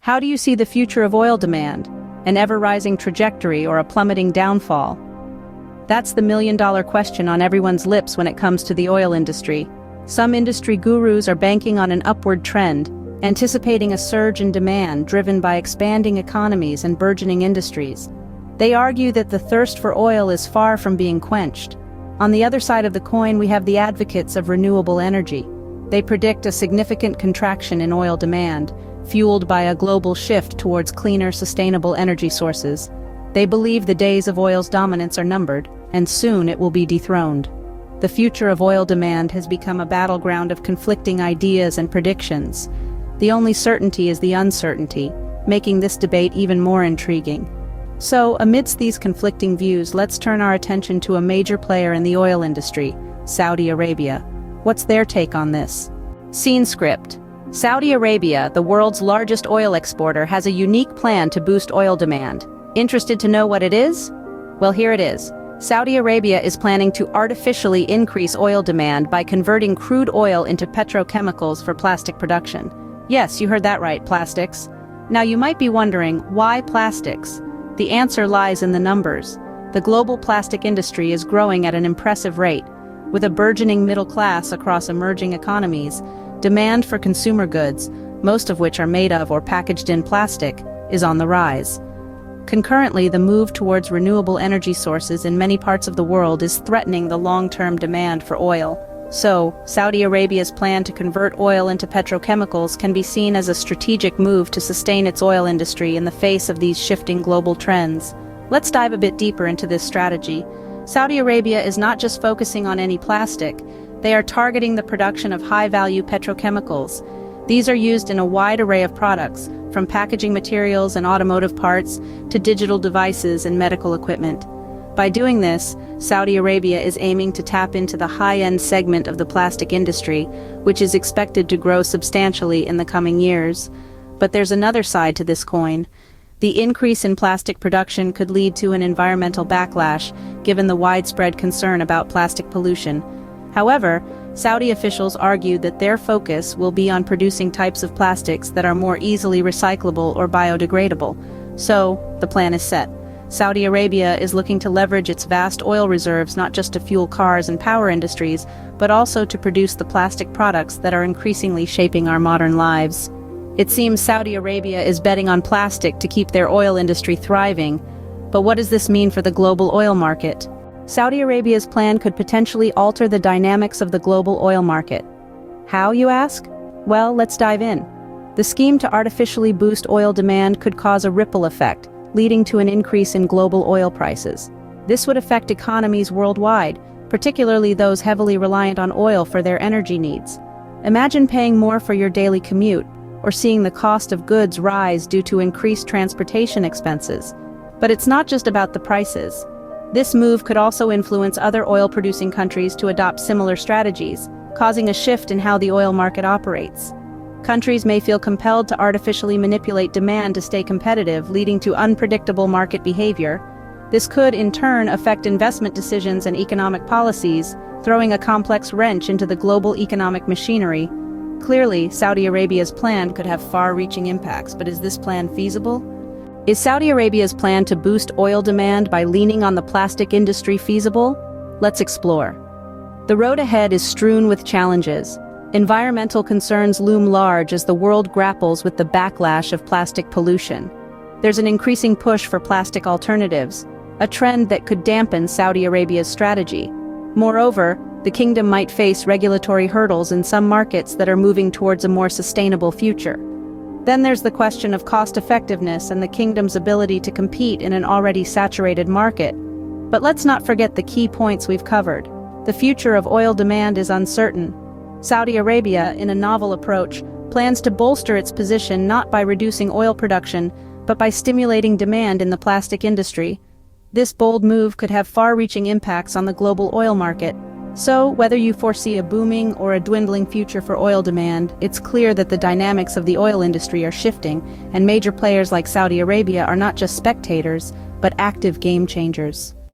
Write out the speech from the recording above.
How do you see the future of oil demand? An ever-rising trajectory or a plummeting downfall? That's the million-dollar question on everyone's lips when it comes to the oil industry. Some industry gurus are banking on an upward trend, anticipating a surge in demand driven by expanding economies and burgeoning industries. They argue that the thirst for oil is far from being quenched. On the other side of the coin, we have the advocates of renewable energy. They predict a significant contraction in oil demand, fueled by a global shift towards cleaner, sustainable energy sources. They believe the days of oil's dominance are numbered, and soon it will be dethroned. The future of oil demand has become a battleground of conflicting ideas and predictions. The only certainty is the uncertainty, making this debate even more intriguing. So, amidst these conflicting views, let's turn our attention to a major player in the oil industry, Saudi Arabia. What's their take on this? Scene script. Saudi Arabia, the world's largest oil exporter, has a unique plan to boost oil demand. Interested to know what it is? Well, here it is. Saudi Arabia is planning to artificially increase oil demand by converting crude oil into petrochemicals for plastic production. Yes, you heard that right, plastics. Now you might be wondering, why plastics? The answer lies in the numbers. The global plastic industry is growing at an impressive rate. With a burgeoning middle class across emerging economies, demand for consumer goods, most of which are made of or packaged in plastic, is on the rise. Concurrently, the move towards renewable energy sources in many parts of the world is threatening the long-term demand for oil. So, Saudi Arabia's plan to convert oil into petrochemicals can be seen as a strategic move to sustain its oil industry in the face of these shifting global trends. Let's dive a bit deeper into this strategy. Saudi Arabia is not just focusing on any plastic. They are targeting the production of high-value petrochemicals. These are used in a wide array of products, from packaging materials and automotive parts to digital devices and medical equipment. By doing this, Saudi Arabia is aiming to tap into the high-end segment of the plastic industry, which is expected to grow substantially in the coming years. But there's another side to this coin. The increase in plastic production could lead to an environmental backlash, given the widespread concern about plastic pollution. However, Saudi officials argue that their focus will be on producing types of plastics that are more easily recyclable or biodegradable. So, the plan is set. Saudi Arabia is looking to leverage its vast oil reserves not just to fuel cars and power industries, but also to produce the plastic products that are increasingly shaping our modern lives. It seems Saudi Arabia is betting on plastic to keep their oil industry thriving. But what does this mean for the global oil market? Saudi Arabia's plan could potentially alter the dynamics of the global oil market. How, you ask? Well, let's dive in. The scheme to artificially boost oil demand could cause a ripple effect, leading to an increase in global oil prices. This would affect economies worldwide, particularly those heavily reliant on oil for their energy needs. Imagine paying more for your daily commute, or seeing the cost of goods rise due to increased transportation expenses. But it's not just about the prices. This move could also influence other oil-producing countries to adopt similar strategies, causing a shift in how the oil market operates. Countries may feel compelled to artificially manipulate demand to stay competitive, leading to unpredictable market behavior. This could, in turn, affect investment decisions and economic policies, throwing a complex wrench into the global economic machinery. Clearly, Saudi Arabia's plan could have far-reaching impacts, but is this plan feasible? Is Saudi Arabia's plan to boost oil demand by leaning on the plastic industry feasible? Let's explore. The road ahead is strewn with challenges. Environmental concerns loom large as the world grapples with the backlash of plastic pollution. There's an increasing push for plastic alternatives, a trend that could dampen Saudi Arabia's strategy. Moreover, the kingdom might face regulatory hurdles in some markets that are moving towards a more sustainable future. Then there's the question of cost-effectiveness and the kingdom's ability to compete in an already saturated market. But let's not forget the key points we've covered. The future of oil demand is uncertain. Saudi Arabia, in a novel approach, plans to bolster its position not by reducing oil production, but by stimulating demand in the plastic industry. This bold move could have far-reaching impacts on the global oil market. So, whether you foresee a booming or a dwindling future for oil demand, it's clear that the dynamics of the oil industry are shifting, and major players like Saudi Arabia are not just spectators, but active game changers.